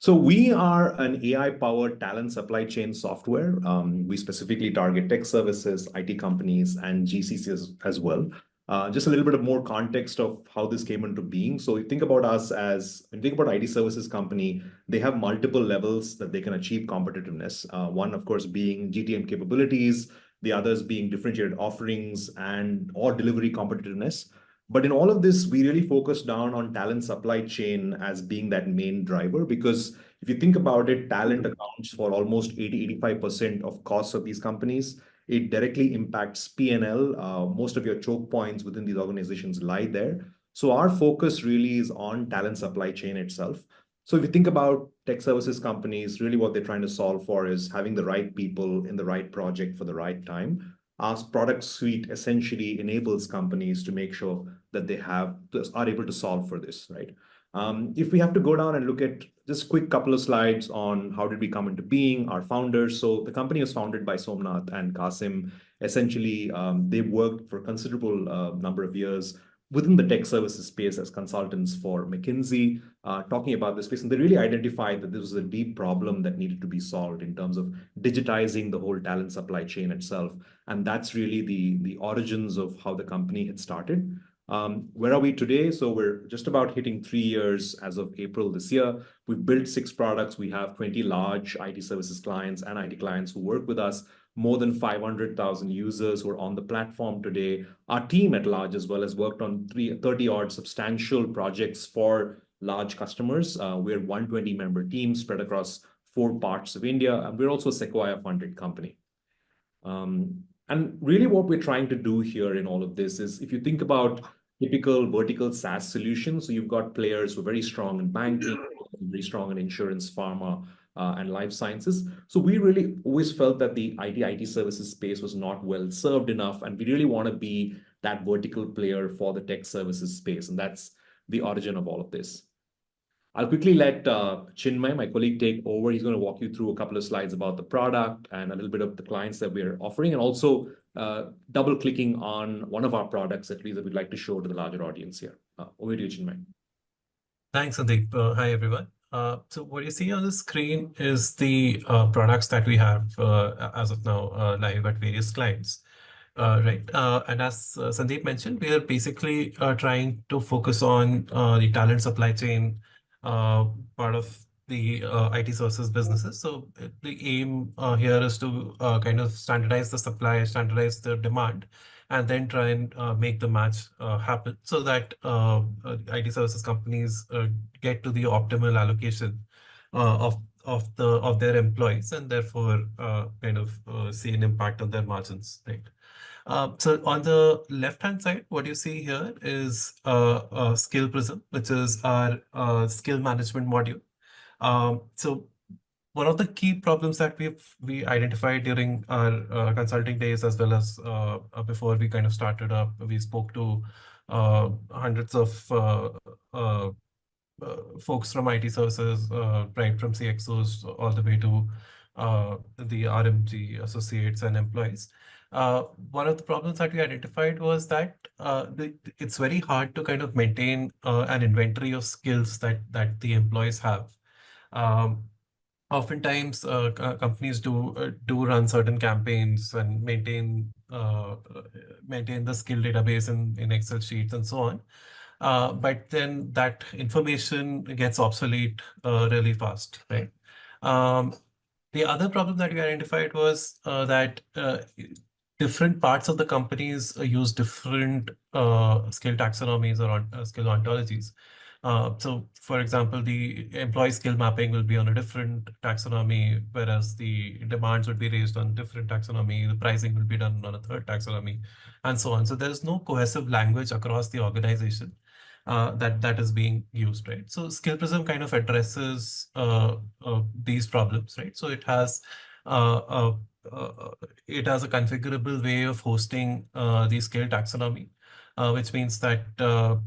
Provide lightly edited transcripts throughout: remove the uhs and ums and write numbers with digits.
So we are an AI-powered talent supply chain software. We specifically target tech services, IT companies, and GCCs as well. Just a little bit of more context of how this came into being. So you think about us as, when you think about IT services company, they have multiple levels that they can achieve competitiveness. One, of course, being GTM capabilities, the others being differentiated offerings and or delivery competitiveness. But in all of this, we really focus down on talent supply chain as being that main driver, because if you think about it, talent accounts for almost 80-85% of costs of these companies. It directly impacts P&L. Most of your choke points within these organizations lie there. So our focus really is on talent supply chain itself. So if you think about tech services companies, really what they're trying to solve for is having the right people in the right project for the right time. Our product suite essentially enables companies to make sure that they are able to solve for this, right? If we have to go down and look at just quick couple of slides on how did we come into being, our founders. So the company was founded by Somnath and Kasim. Essentially, they worked for a considerable number of years within the tech services space as consultants for McKinsey, talking about this space. And they really identified that this was a deep problem that needed to be solved in terms of digitizing the whole talent supply chain itself. And that's really the origins of how the company had started. Where are we today? So we're just about hitting 3 years as of April this year. We've built 6 products. We have 20 large IT services clients and IT clients who work with us, more than 500,000 users who are on the platform today. Our team at large as well has worked on 30-odd substantial projects for large customers. We're 120-member team spread across 4 parts of India, and we're also a Sequoia-funded company. And really what we're trying to do here in all of this is, if you think about typical vertical SaaS solutions, so you've got players who are very strong in banking, very strong in insurance, pharma, and life sciences. So we really always felt that the IT services space was not well served enough, and we really want to be that vertical player for the tech services space. And that's the origin of all of this. I'll quickly let Chinmay, my colleague, take over. He's going to walk you through a couple of slides about the product and a little bit of the clients that we're offering, and also double-clicking on one of our products, at least, that we'd like to show to the larger audience here. Over to you, Chinmay. Thanks, Sandeep. Hi, everyone. So what you see on the screen is the products that we have as of now live at various clients. Right. And as Sandeep mentioned, we are basically trying to focus on the talent supply chain part of the IT services businesses. So the aim here is to kind of standardize the supply, standardize the demand, and then try and make the match happen so that IT services companies get to the optimal allocation of their employees, and therefore kind of see an impact on their margins, right? So on the left-hand side, what you see here is CareerPrism, which is our skill management module. So one of the key problems that we identified during our consulting days, as well as before we kind of started up, we spoke to hundreds of folks from IT services, right from CXOs all the way to the RMG associates and employees. One of the problems that we identified was that it's very hard to kind of maintain an inventory of skills that the employees have. Oftentimes, companies do run certain campaigns and maintain the skill database in Excel sheets and so on. But then that information gets obsolete really fast, right? The other problem that we identified was that different parts of the companies use different skill taxonomies or skill ontologies. So, for example, the employee skill mapping will be on a different taxonomy, whereas the demands would be raised on different taxonomy, the pricing will be done on a third taxonomy, and so on. So there is no cohesive language across the organization that is being used, right? So CareerPrism kind of addresses these problems, right? So it has a configurable way of hosting the skill taxonomy, which means that the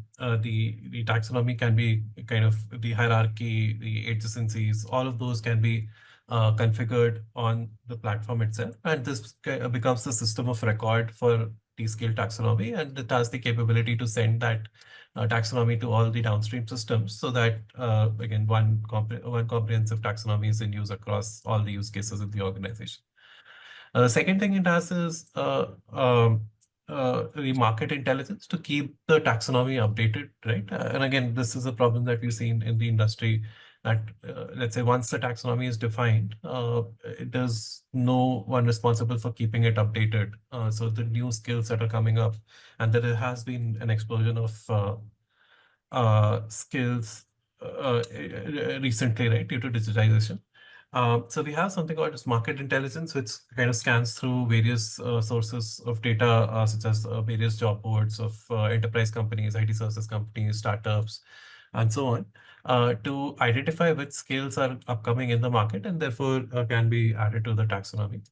taxonomy can be kind of the hierarchy, the adjacencies, all of those can be configured on the platform itself. And this becomes the system of record for the skill taxonomy, and it has the capability to send that taxonomy to all the downstream systems, so that again one comprehensive taxonomy is in use across all the use cases of the organization. The second thing it has is the market intelligence to keep the taxonomy updated, right? And again, this is a problem that we've seen in the industry, that let's say once the taxonomy is defined, there's no one responsible for keeping it updated. So the new skills that are coming up, and there has been an explosion of skills recently, right, due to digitization. So we have something called as market intelligence, which kind of scans through various sources of data, such as various job boards of enterprise companies, IT services companies, startups, and so on, to identify which skills are upcoming in the market and therefore can be added to the taxonomy.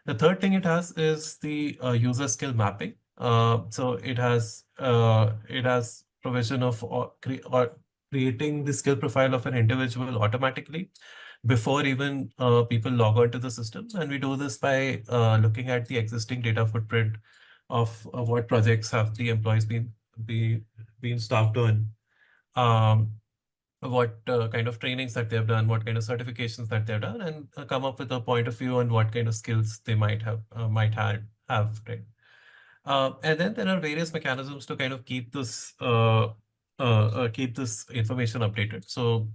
The third thing it has is the user skill mapping. So it has provision of creating the skill profile of an individual automatically before even people log on to the system. And we do this by looking at the existing data footprint of what projects have the employees been staffed on, what kind of trainings that they've done, what kind of certifications that they've done, and come up with a point of view on what kind of skills they might have, right? And then there are various mechanisms to kind of keep this information updated. So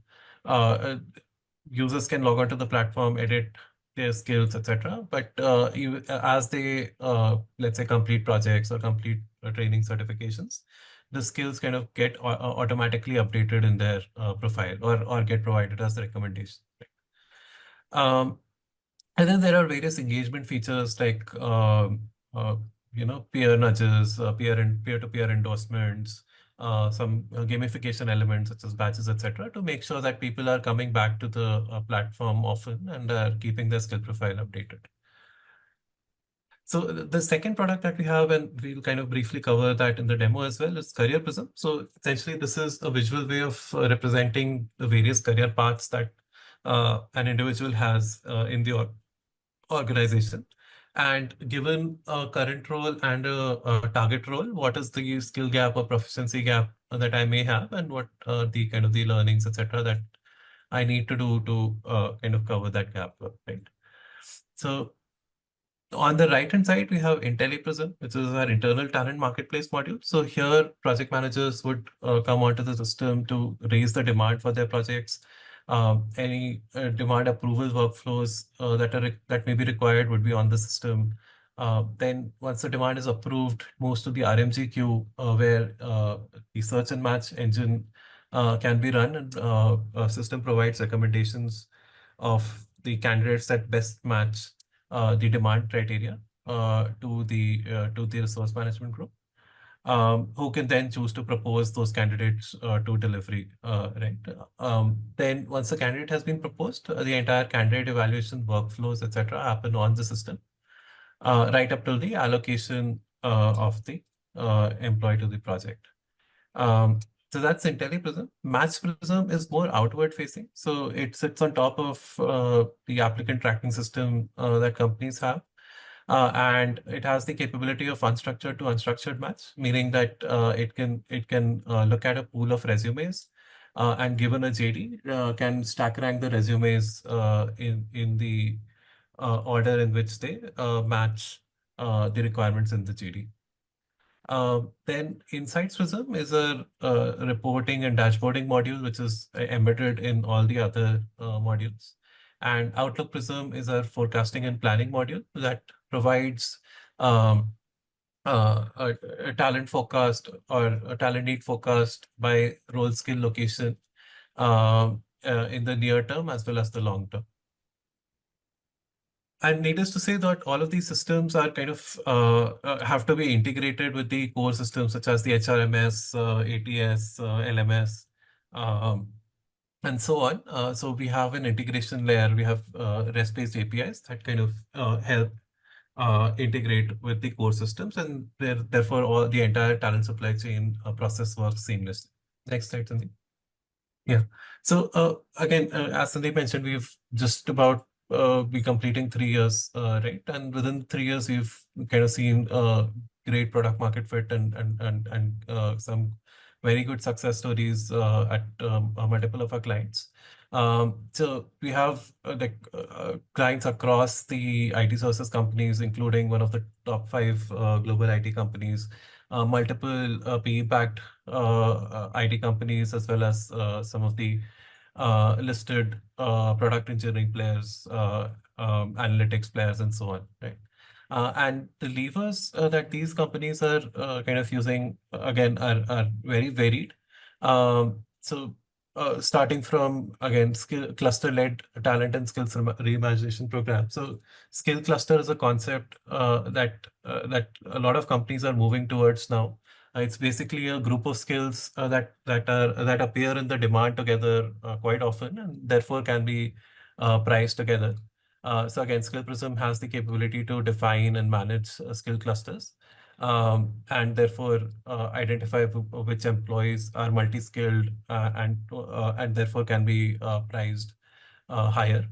users can log onto the platform, edit their skills, etc. But as they let's say complete projects or complete training certifications, the skills kind of get automatically updated in their profile, or get provided as a recommendation. Um, and then there are various engagement features like peer nudges, peer-to-peer endorsements, some gamification elements such as badges, etc., to make sure that people are coming back to the platform often and are keeping their skill profile updated. So the second product that we have, and we'll kind of briefly cover that in the demo as well, is CareerPrism. So essentially, this is a visual way of representing the various career paths that an individual has in the organization. And given a current role and a target role, what is the skill gap or proficiency gap that I may have, and what the kind of the learnings, etc., that I need to do to kind of cover that gap, right? So on the right-hand side, we have IntelliPrism, which is our internal talent marketplace module. So here, project managers would come onto the system to raise the demand for their projects. Any demand approval workflows that may be required would be on the system. Then once the demand is approved, most of the RMG queue, where the search and match engine can be run, and a system provides recommendations of the candidates that best match the demand criteria to the resource management group, who can then choose to propose those candidates to delivery, right? Then once the candidate has been proposed, the entire candidate evaluation workflows, etc., happen on the system, right up till the allocation of the employee to the project. So that's IntelliPrism. MatchPrism is more outward facing. So it sits on top of the applicant tracking system that companies have. And it has the capability of unstructured to unstructured match, meaning that it can look at a pool of resumes, and given a JD, can stack rank the resumes in the order in which they match the requirements in the JD. Then Insights Prism is a reporting and dashboarding module, which is embedded in all the other modules. And Outlook Prism is our forecasting and planning module that provides a talent forecast or a talent need forecast by role, skill, location in the near term as well as the long term. And needless to say that all of these systems are kind of have to be integrated with the core systems such as the HRMS, ATS, LMS, and so on. So we have an integration layer. We have REST-based APIs that kind of help integrate with the core systems, and therefore all the entire talent supply chain process works seamlessly. Next slide, Sandeep. Yeah. So again, as Sandeep mentioned, we've just about be completing 3 years, right? And within 3 years, we've kind of seen great product market fit and some very good success stories at multiple of our clients. So we have clients across the IT services companies, including one of the top five global IT companies, multiple PE-backed IT companies, as well as some of the listed product engineering players, analytics players, and so on, right? And the levers that these companies are kind of using, again, are very varied. So starting from, again, skill cluster-led talent and skills reimagination program. So skill cluster is a concept that a lot of companies are moving towards now. It's basically a group of skills that appear in the demand together quite often, and therefore can be priced together. So again, CareerPrism has the capability to define and manage skill clusters, and therefore identify which employees are multi-skilled and therefore can be priced higher.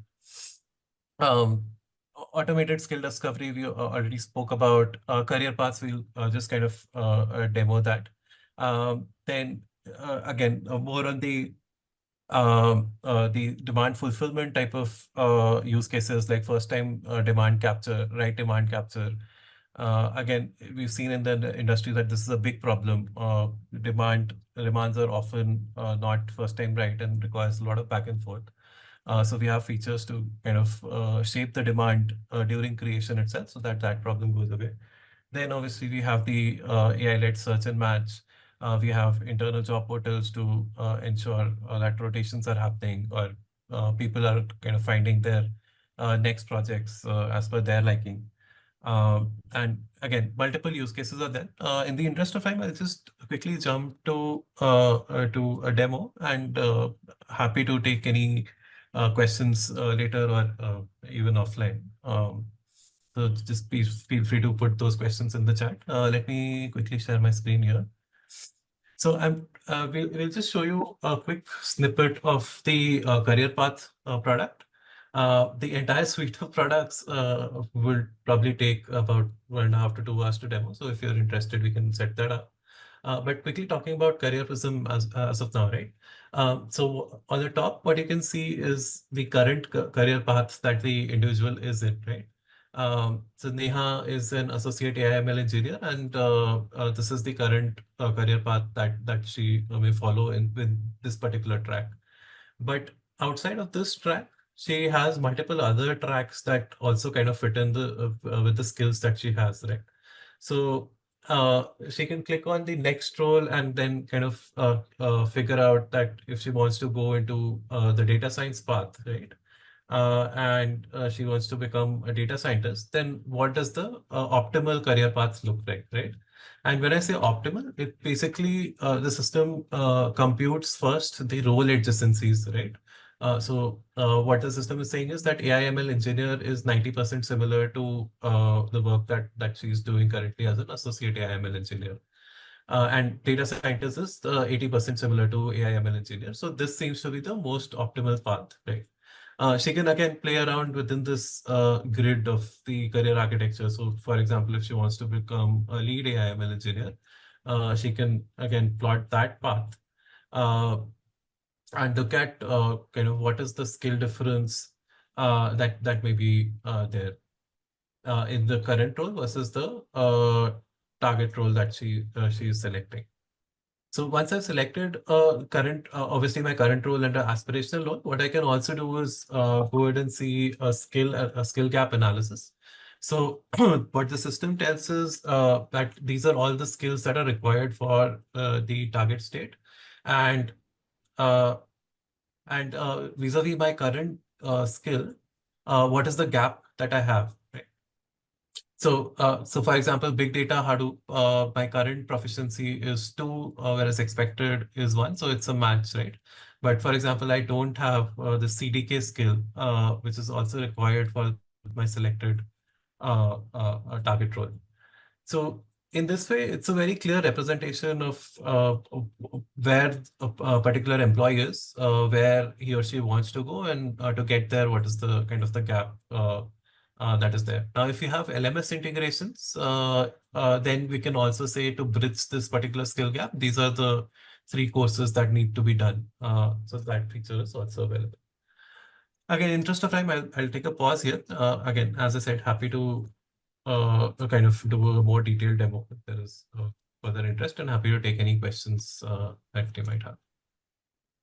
Automated skill discovery, we already spoke about. Career paths, we'll just kind of demo that. Then again, more on the demand fulfillment type of use cases, like first time demand capture, right demand capture. Again, we've seen in the industry that this is a big problem. Demands are often not first time right and requires a lot of back and forth. So we have features to kind of shape the demand during creation itself, so that that problem goes away. Then obviously we have the AI-led search and match. We have internal job portals to ensure that rotations are happening, or people are kind of finding their next projects as per their liking. And again, multiple use cases are there. In the interest of time, I'll just quickly jump to a demo, and happy to take any questions later, or even offline. So just feel free to put those questions in the chat. Let me quickly share my screen here. So we'll just show you a quick snippet of the career path product. The entire suite of products will probably take about 1.5 to 2 hours to demo. So if you're interested, we can set that up. But quickly talking about CareerPrism as of now, right? So on the top, what you can see is the current career path that the individual is in, right? So Neha is an associate AI/ML engineer, and this is the current career path that she may follow in with this particular track. But outside of this track, she has multiple other tracks that also kind of fit in the with the skills that she has, right? So she can click on the next role and then kind of figure out that if she wants to go into the data science path, right? And she wants to become a data scientist, then what does the optimal career path look like, right? And when I say optimal, it basically the system computes first the role adjacencies, right? What the system is saying is that AI/ML engineer is 90% similar to the work that she's doing currently as an associate AI/ML engineer. And data scientist is 80% similar to AI/ML engineer. So this seems to be the most optimal path, right? She can again play around within this grid of the career architecture. So for example, if she wants to become a lead AI/ML engineer, she can again plot that path and look at kind of what is the skill difference that may be there in the current role versus the target role that she is selecting. So once I've selected obviously my current role and an aspirational role, what I can also do is go ahead and see a skill gap analysis. So what the system tells is that these are all the skills that are required for the target state, and vis-a-vis my current skill, what is the gap that I have, right? So, for example, big data, Hadoop, my current proficiency is 2, whereas expected is 1. So it's a match, right? But for example, I don't have the CDK skill, which is also required for my selected target role. So in this way, it's a very clear representation of where a particular employee is, where he or she wants to go, and to get there, what is the kind of the gap that is there. Now, if you have LMS integrations, then we can also say to bridge this particular skill gap, these are the 3 courses that need to be done. So that feature is also available. Again, in interest of time, I'll take a pause here. Again, as I said, happy to kind of do a more detailed demo if there is further interest, and happy to take any questions that you might have.